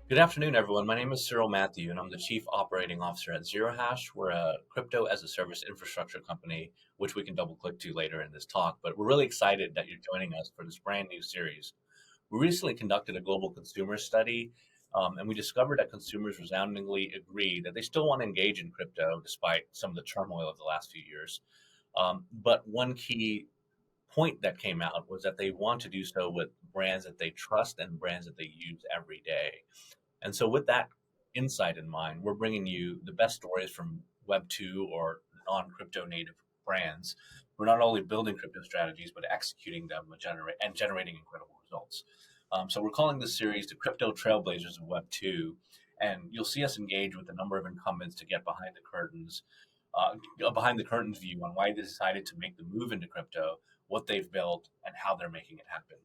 Good afternoon, everyone. My name is Cyril Matthew, and I'm the Chief Operating Officer at Zero Hash. We're a crypto as a service infrastructure company, which we can double click to later in this talk. But we're really excited that you're joining us for this brand new series. We recently conducted a global consumer study, and we discovered that consumers resoundingly agree that they still want to engage in crypto despite some of the turmoil of the last few years. But one key point that came out was that they want to do so with brands that they trust and brands that they use every day. And so, with that insight in mind, we're bringing you the best stories from Web2 or non crypto native brands. We're not only building crypto strategies, but executing them and generating incredible results. So, we're calling this series the Crypto Trailblazers of Web2. And you'll see us engage with a number of incumbents to get behind the curtains view on why they decided to make the move into crypto, what they've built, and how they're making it happen.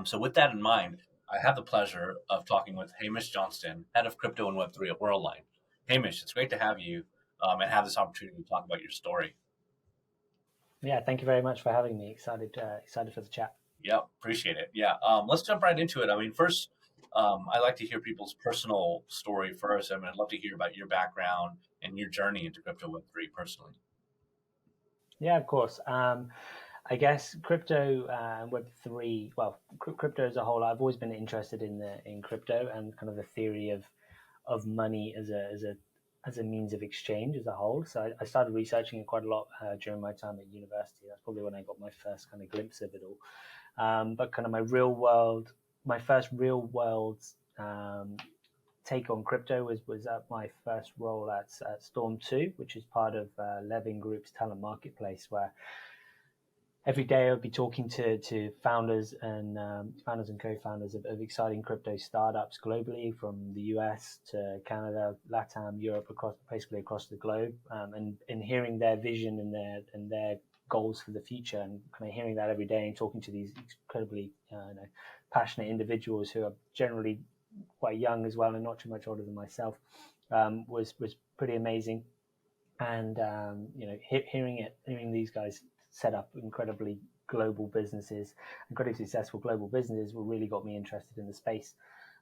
So with that in mind, I have the pleasure of talking with Hamish Johnston, head of crypto and Web3 at Worldline. Hamish, it's great to have you and have this opportunity to talk about your story. Yeah, thank you very much for having me. Excited for the chat. Yeah, appreciate it. Yeah, let's jump right into it. I mean, first, I like to hear people's personal story first. I mean, I'd love to hear about your background and your journey into crypto Web3 personally. Yeah, of course. I guess crypto Web three. Well, crypto as a whole. I've always been interested in crypto and kind of the theory of money as a means of exchange as a whole. So I started researching it quite a lot during my time at university. That's probably when I got my first kind of glimpse of it all. But kind of my first real world um, take on crypto was at my first role at Storm 2, which is part of Levin Group's talent marketplace, where every day I'd be talking to founders and co-founders of exciting crypto startups globally, from the US to Canada, LATAM, Europe, basically across the globe, and hearing their vision and their goals for the future, and kind of hearing that every day and talking to these incredibly passionate individuals who are generally quite young as well and not too much older than myself, was pretty amazing. And hearing these guys set up incredibly successful global businesses, what really got me interested in the space.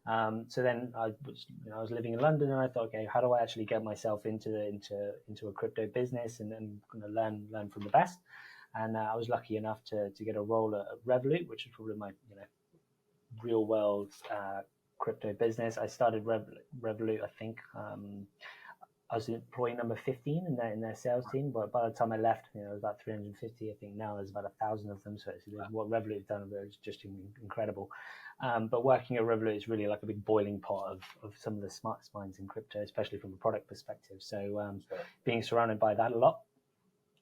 So then I was living in London, and I thought, okay, how do I actually get myself into a crypto business and kind of learn from the best? And I was lucky enough to get a role at Revolut, which is probably my real world crypto business. I started Revolut, I think. I was employee number 15 in their sales team, but by the time I left, it was about 350. I think now there's about 1,000 of them. So what Revolut has done is just incredible. But working at Revolut is really like a big boiling pot of some of the smartest minds in crypto, especially from a product perspective. So being surrounded by that a lot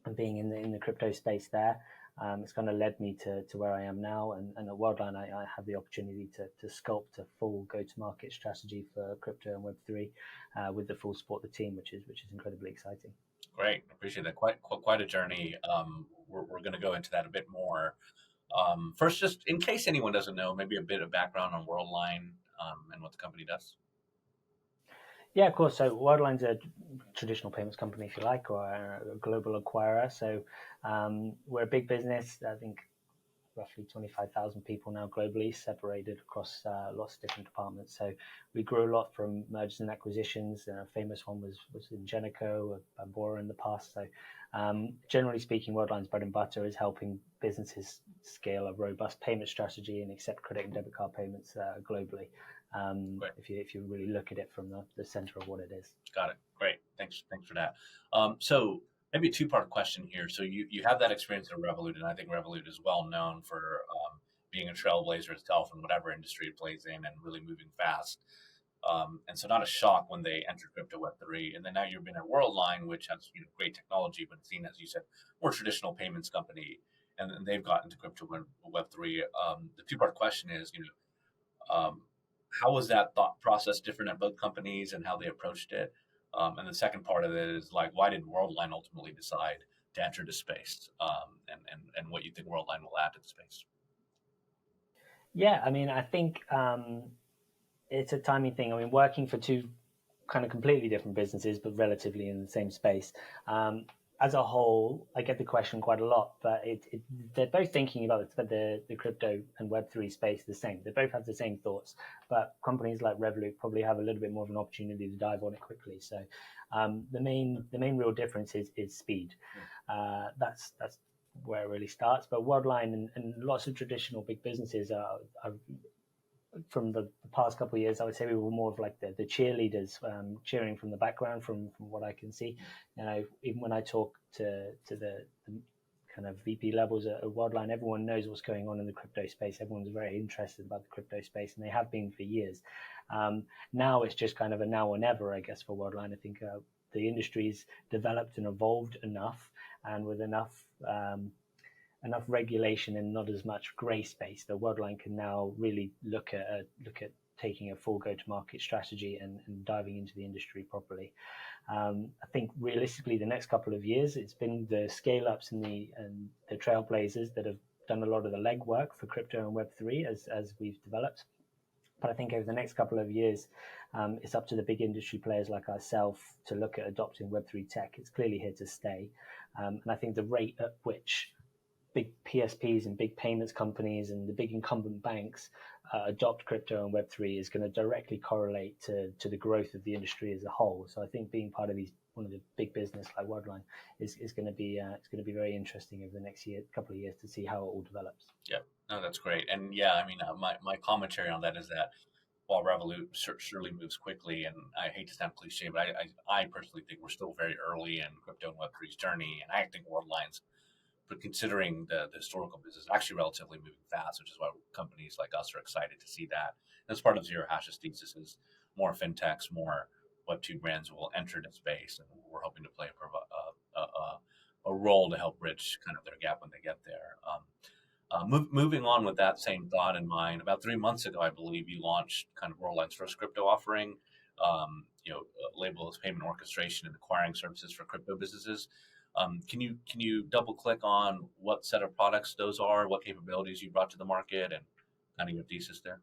and being in the crypto space there, it's kind of led me to where I am now. And at Worldline, I have the opportunity to sculpt a full go-to-market strategy for crypto and Web3 with the full support of the team, which is incredibly exciting. Great, appreciate that. Quite a journey. We're going to go into that a bit more. First, just in case anyone doesn't know, maybe a bit of background on Worldline and what the company does. Yeah, of course. So Worldline's a traditional payments company, if you like, or a global acquirer. So we're a big business. I think roughly 25,000 people now globally, separated across lots of different departments. So we grew a lot from mergers and acquisitions. A famous one was Ingenico, Bambora in the past. So generally speaking, Worldline's bread and butter is helping businesses scale a robust payment strategy and accept credit and debit card payments globally. If you really look at it from the center of what it is. Got it. Great. Thanks for that. So maybe a two-part question here. So you have that experience at Revolut, and I think Revolut is well known for being a trailblazer itself in whatever industry it plays in and really moving fast. And so not a shock when they entered crypto Web3. And then now you've been at Worldline, which has great technology, but seen, as you said, more traditional payments company, and they've gotten to crypto Web3. The two-part question is, how was that thought process different at both companies and how they approached it? And the second part of it is like, why did Worldline ultimately decide to enter the space, and what you think Worldline will add to the space? Yeah, I mean, I think it's a timing thing. I mean, working for two kind of completely different businesses, but relatively in the same space. as a whole, I get the question quite a lot, but they're both thinking about the crypto and Web3 space the same. They both have the same thoughts, but companies like Revolut probably have a little bit more of an opportunity to dive on it quickly. So the main real difference is speed. That's where it really starts. But Worldline and lots of traditional big businesses are from the past couple of years, I would say we were more of like the cheerleaders, cheering from the background, from what I can see. You know, even when I talk to the kind of VP levels at Worldline, everyone knows what's going on in the crypto space. Everyone's very interested about the crypto space, and they have been for years. Now it's just kind of a now or never, I guess, for Worldline. I think the industry's developed and evolved enough, and with enough regulation and not as much grey space, the Worldline can now really look at taking a full go-to-market strategy and diving into the industry properly. I think realistically, the next couple of years, it's been the scale-ups and the Trailblazers that have done a lot of the legwork for crypto and Web3 as we've developed. But I think over the next couple of years, it's up to the big industry players like ourselves to look at adopting Web3 tech. It's clearly here to stay. And I think the rate at which big PSPs and big payments companies and the big incumbent banks adopt crypto and Web3 is going to directly correlate to the growth of the industry as a whole. So I think being part of one of the big business like Worldline is going to be very interesting over the next couple of years to see how it all develops. Yeah, no, that's great. And yeah, I mean, my commentary on that is that while Revolut surely moves quickly, and I hate to sound cliche, but I personally think we're still very early in crypto and Web3's journey, and I think Worldlines, but considering the historical business, actually relatively moving fast, which is why companies like us are excited to see that. That's part of Zero Hash's thesis is more fintechs, more Web2 brands will enter the space, and we're hoping to play a role to help bridge kind of their gap when they get there. Moving on with that same thought in mind, about 3 months ago, I believe you launched kind of Worldline's first crypto offering, labeled as payment orchestration and acquiring services for crypto businesses. Can you double click on what set of products those are, what capabilities you brought to the market, and kind of your thesis there?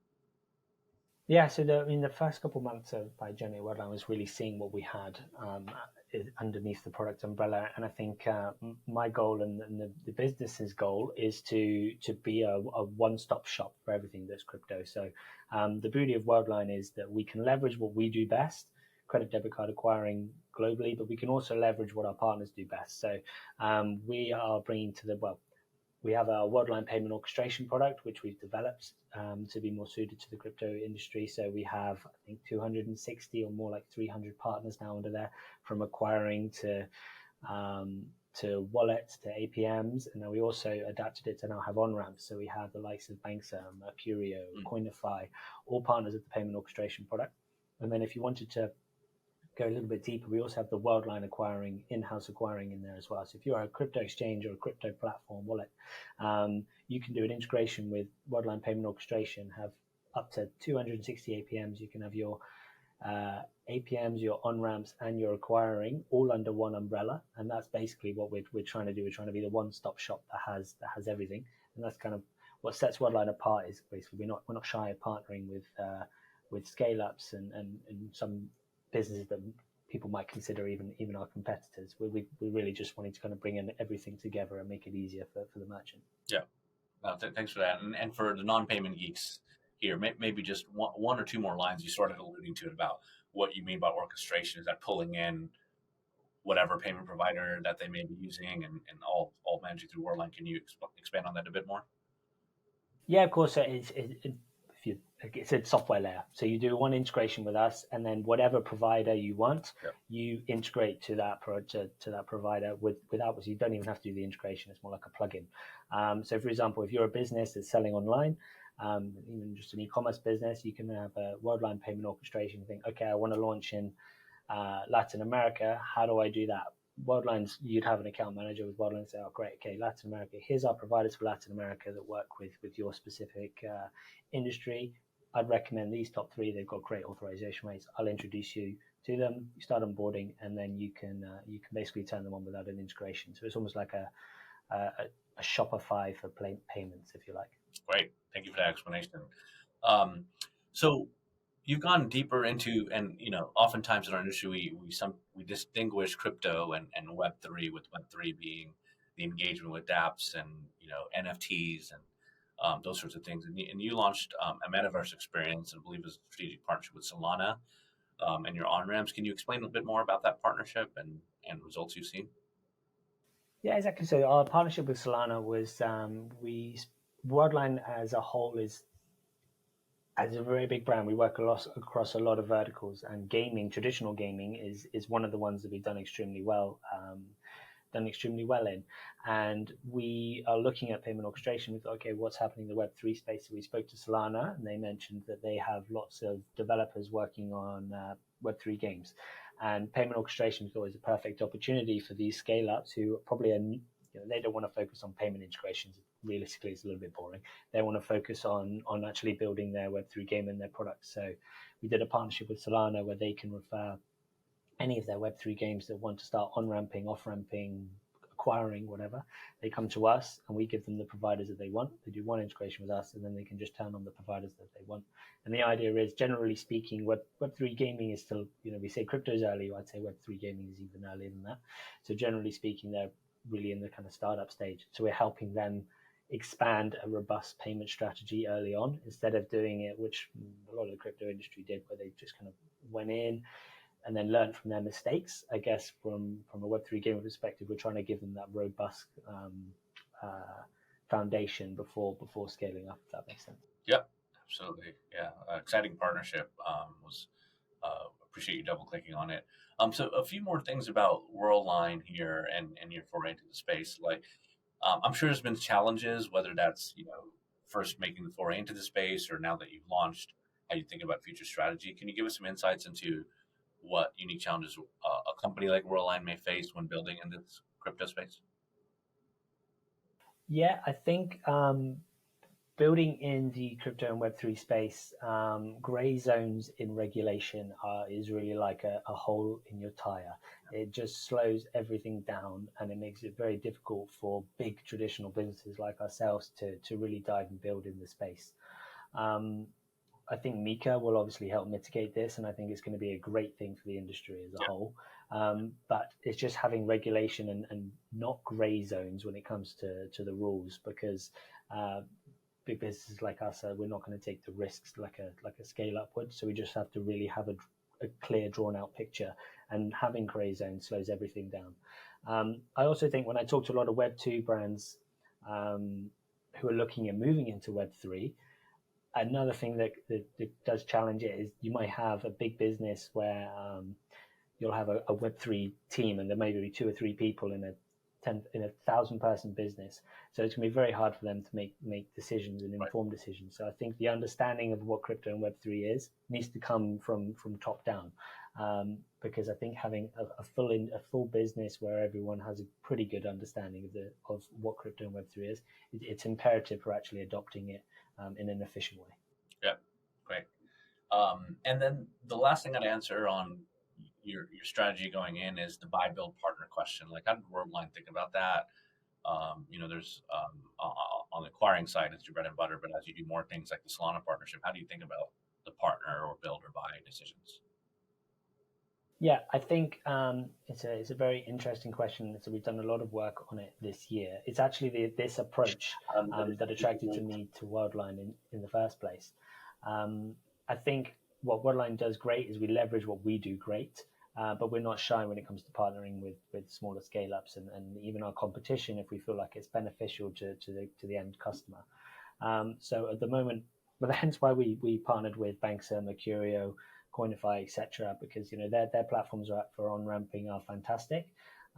Yeah, so the first couple of months of my journey at Worldline was really seeing what we had underneath the product umbrella, and I think my goal and the business's goal is to be a one-stop shop for everything that's crypto. So the beauty of Worldline is that we can leverage what we do best, credit debit card acquiring globally, but we can also leverage what our partners do best. So we are bringing we have a Worldline payment orchestration product, which we've developed to be more suited to the crypto industry. So we have, I think, 260 or more like 300 partners now under there, from acquiring to wallets to APMs. And then we also adapted it to now have on-ramps. So we have the likes of Banksa, Mercurio, Coinify, all partners of the payment orchestration product. And then if you wanted to go a little bit deeper, we also have the Worldline acquiring, in-house acquiring in there as well. So if you're a crypto exchange or a crypto platform wallet, you can do an integration with Worldline payment orchestration, have up to 260 APMs. You can have your APMs, your on-ramps, and your acquiring all under one umbrella. And that's basically what we're trying to do. We're trying to be the one-stop shop that has everything. And that's kind of what sets Worldline apart, is basically we're not shy of partnering with scale-ups and some businesses that people might consider even our competitors. We really just wanting to kind of bring in everything together and make it easier for the merchant. Yeah, thanks for that. And for the non-payment geeks here, maybe just one or two more lines. You started alluding to it about what you mean by orchestration. Is that pulling in whatever payment provider that they may be using and all managing through Worldline? Can you expand on that a bit more? Yeah, of course. It's a software layer. So you do one integration with us, and then whatever provider you want, you integrate to that provider without. So you don't even have to do the integration. It's more like a plugin. So, for example, if you're a business that's selling online, even just an e-commerce business, you can have a Worldline payment orchestration. Think, okay, I want to launch in Latin America. How do I do that? Worldlines, you'd have an account manager with Worldline and say, oh, great, okay, Latin America, here's our providers for Latin America that work with your specific industry. I'd recommend these top 3. They've got great authorization rates. I'll introduce you to them. You start onboarding, and then you can basically turn them on without an integration. So it's almost like a Shopify for payments, if you like. Great, thank you for that explanation. So you've gone deeper into, and oftentimes in our industry we distinguish crypto and Web3, with Web3 being the engagement with dApps and NFTs and those sorts of things. And you launched a Metaverse experience, and I believe it was a strategic partnership with Solana, and your on ramps. Can you explain a bit more about that partnership and results you've seen? Yeah, exactly. So our partnership with Solana was we Worldline as a whole is as a very big brand. We work a lot across a lot of verticals, and gaming, traditional gaming, is one of the ones that we've done extremely well. In. And we are looking at payment orchestration with, okay, what's happening in the Web3 space? So we spoke to Solana, and they mentioned that they have lots of developers working on Web3 games. And payment orchestration is always a perfect opportunity for these scale ups who probably are, they don't want to focus on payment integrations. Realistically, it's a little bit boring. They want to focus on actually building their Web3 game and their products. So we did a partnership with Solana where they can refer any of their Web3 games that want to start on ramping, off ramping, acquiring, whatever. They come to us and we give them the providers that they want. They do one integration with us, and then they can just turn on the providers that they want. And the idea is, generally speaking, Web3 gaming is still, we say crypto is early. I'd say Web3 gaming is even earlier than that. So generally speaking, they're really in the kind of startup stage. So we're helping them expand a robust payment strategy early on, instead of doing it, which a lot of the crypto industry did, where they just kind of went in and then learn from their mistakes. I guess from a Web3 gamer perspective, we're trying to give them that robust foundation before scaling up, if that makes sense. Yep, absolutely. Yeah, exciting partnership. Was Appreciate you double clicking on it. So a few more things about Worldline here and your foray into the space. Like, I'm sure there's been challenges, whether that's first making the foray into the space, or now that you've launched, how you think about future strategy. Can you give us some insights into what unique challenges a company like Worldline may face when building in this crypto space? Yeah, I think building in the crypto and Web3 space, gray zones in regulation is really like a hole in your tire. It just slows everything down, and it makes it very difficult for big traditional businesses like ourselves to really dive and build in the space. I think Mika will obviously help mitigate this, and I think it's going to be a great thing for the industry as a whole. But it's just having regulation and not gray zones when it comes to the rules, because big businesses like us, we're not going to take the risks like a scale upward. So we just have to really have a clear, drawn out picture, and having gray zones slows everything down. I also think when I talk to a lot of Web2 brands who are looking at moving into Web3, another thing that does challenge it is you might have a big business where you'll have a Web3 team, and there may be 2 or 3 people in a 1,000-person business. So it's going to be very hard for them to make decisions and informed decisions. So I think the understanding of what crypto and Web3 is needs to come from top down, because I think having a full business where everyone has a pretty good understanding of what crypto and Web3 is, it's imperative for actually adopting it in an efficient way. Yeah, great. And then the last thing I'd answer on your strategy going in is the buy, build, partner question. Like, how did Worldline think about that? There's on the acquiring side, it's your bread and butter, but as you do more things like the Solana partnership, how do you think about the partner or build or buy decisions? Yeah, I think it's a very interesting question. So we've done a lot of work on it this year. It's actually this approach that attracted me to Worldline in the first place. I think what Worldline does great is we leverage what we do great, but we're not shy when it comes to partnering with smaller scale ups and even our competition if we feel like it's beneficial to the end customer. So at the moment, but hence why we partnered with Banxa, Mercurio, Coinify, etc., because their platforms for on ramping are fantastic.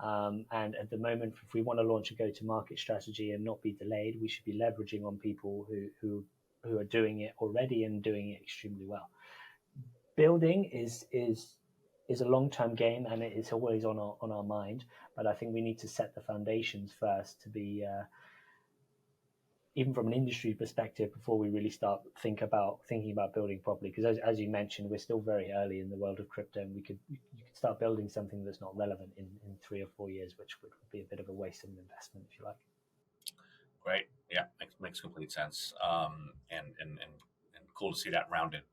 And at the moment, if we want to launch a go-to-market strategy and not be delayed, we should be leveraging on people who are doing it already and doing it extremely well. Building is a long-term game, and it is always on our mind. But I think we need to set the foundations first to be even from an industry perspective before we really start thinking about building properly. Because as you mentioned, we're still very early in the world of crypto, and you could start building something that's not relevant in 3 or 4 years, which would be a bit of a waste of an investment, if you like. Great. Yeah, makes complete sense. And cool to see that rounded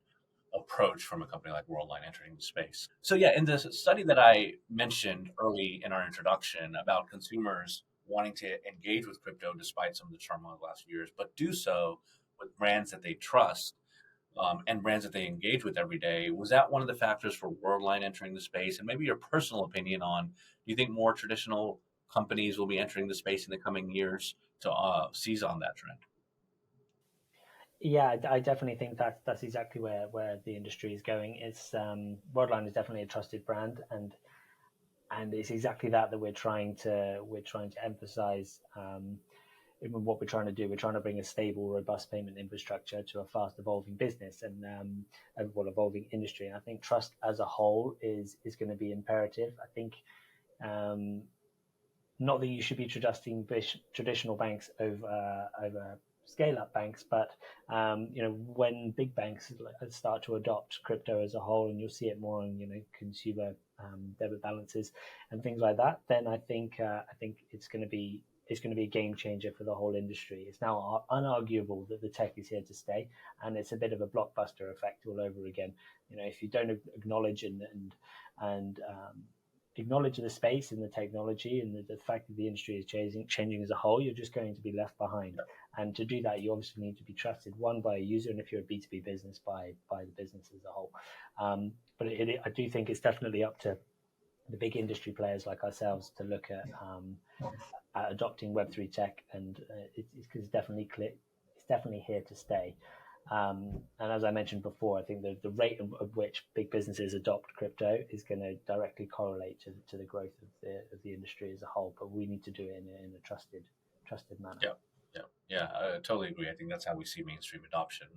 approach from a company like Worldline entering the space. So yeah, in the study that I mentioned early in our introduction about consumers wanting to engage with crypto despite some of the turmoil of the last few years, but do so with brands that they trust, and brands that they engage with every day. Was that one of the factors for Worldline entering the space? And maybe your personal opinion on, do you think more traditional companies will be entering the space in the coming years to seize on that trend? Yeah, I definitely think that that's exactly where the industry is going. It's Worldline is definitely a trusted brand, and it's exactly that we're trying to emphasize. In what we're trying to do, we're trying to bring a stable, robust payment infrastructure to a fast evolving business and evolving industry. And I think trust as a whole is going to be imperative. I think um, not that you should be trusting traditional banks over scale up banks, but when big banks start to adopt crypto as a whole, and you'll see it more on consumer debit balances and things like that, then I think it's going to be a game changer for the whole industry. It's now unarguable that the tech is here to stay, and it's a bit of a blockbuster effect all over again. If you don't acknowledge and acknowledge the space and the technology and the fact that the industry is changing as a whole, you're just going to be left behind. And to do that, you obviously need to be trusted, one, by a user, and if you're a B2B business, by the business as a whole. But I do think it's definitely up to the big industry players like ourselves to look at adopting Web3 tech, and it's definitely clear, it's definitely here to stay. And as I mentioned before, I think the rate of which big businesses adopt crypto is going to directly correlate to the growth of the industry as a whole. But we need to do it in a trusted manner. Yeah, yeah. I totally agree. I think that's how we see mainstream adoption.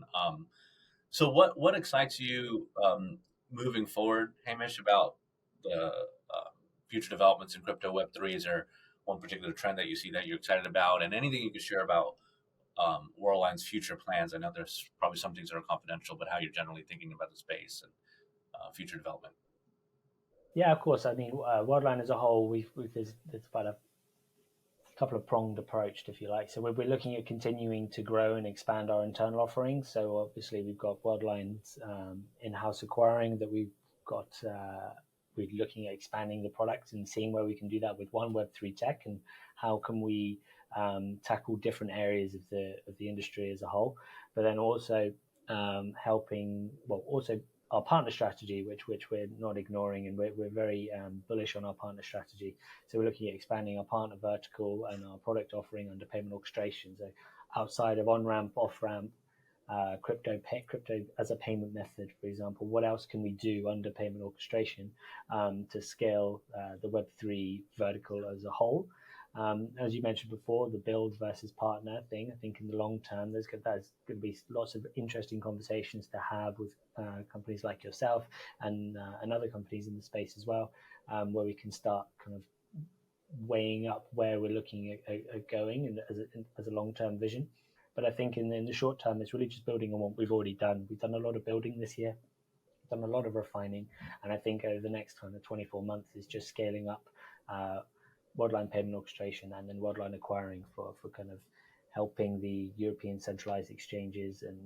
So what excites you moving forward, Hamish, about the future developments in crypto Web3? Is there one particular trend that you see that you're excited about, and anything you could share about Worldline's future plans? I know there's probably some things that are confidential, but how you're generally thinking about the space and future development. Yeah, of course. I mean, Worldline as a whole, there's about a couple of pronged approach, if you like. So we're looking at continuing to grow and expand our internal offerings. So obviously we've got Worldline's in-house acquiring that we've got. We're looking at expanding the product and seeing where we can do that with one Web3 tech, and how can we tackle different areas of the industry as a whole. But then also also our partner strategy, which we're not ignoring, and we're very bullish on our partner strategy. So we're looking at expanding our partner vertical and our product offering under payment orchestration. So outside of on-ramp, off-ramp, crypto as a payment method, for example, what else can we do under payment orchestration to scale the Web3 vertical as a whole? As you mentioned before, the build versus partner thing, I think in the long term, there's going to be lots of interesting conversations to have with companies like yourself and other companies in the space as well, where we can start kind of weighing up where we're looking at going and as a long-term vision. But I think in the short term, it's really just building on what we've already done. We've done a lot of building this year, done a lot of refining, and I think over the next kind of 24 months is just scaling up Worldline payment orchestration and then Worldline acquiring for kind of helping the European centralized exchanges and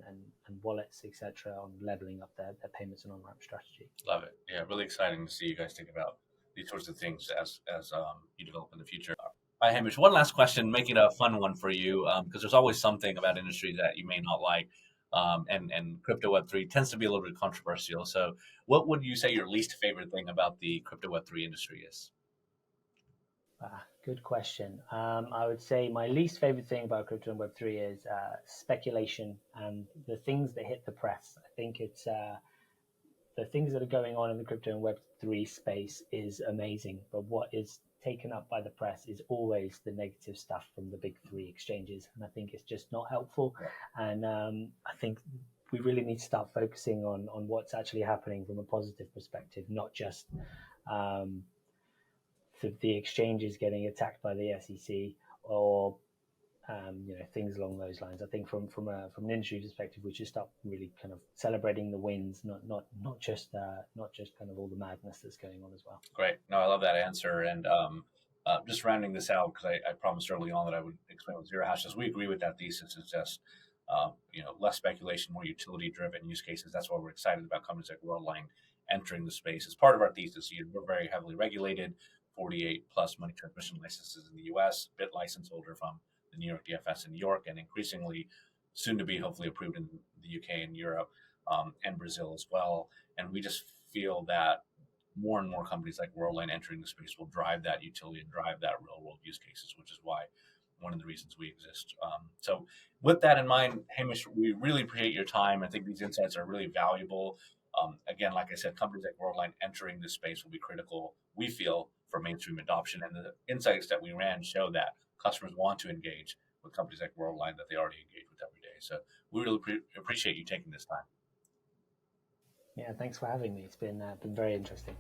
wallets, etc., on leveling up their payments and on-ramp strategy. Love it. Yeah, really exciting to see you guys think about these sorts of things as you develop in the future. All right, Hamish, one last question, make it a fun one for you, because there's always something about industry that you may not like. And crypto Web3 tends to be a little bit controversial. So what would you say your least favorite thing about the crypto Web3 industry is? Good question. I would say my least favorite thing about crypto and Web3 is speculation and the things that hit the press. I think it's the things that are going on in the crypto and Web3 space is amazing, but what is taken up by the press is always the negative stuff from the big three exchanges, and I think it's just not helpful. And I think we really need to start focusing on what's actually happening from a positive perspective, not just the exchanges getting attacked by the SEC or things along those lines. I think from an industry perspective, we should start really kind of celebrating the wins, not just kind of all the madness that's going on as well. Great. No, I love that answer. And just rounding this out, because I promised early on that I would explain what zero hash is. We agree with that thesis. It's just less speculation, more utility-driven use cases. That's why we're excited about companies like Worldline entering the space. As part of our thesis, we're very heavily regulated, 48 plus money transmission licenses in the U.S., bit license holder from the New York DFS in New York, and increasingly soon to be hopefully approved in the UK and Europe, and Brazil as well. And we just feel that more and more companies like Worldline entering the space will drive that utility and drive that real world use cases, which is why one of the reasons we exist. So, with that in mind, Hamish, we really appreciate your time. I think these insights are really valuable. Again, like I said, companies like Worldline entering this space will be critical, we feel, for mainstream adoption. And the insights that we ran show that customers want to engage with companies like Worldline that they already engage with every day. So, we really appreciate you taking this time. Yeah, thanks for having me. It's been very interesting.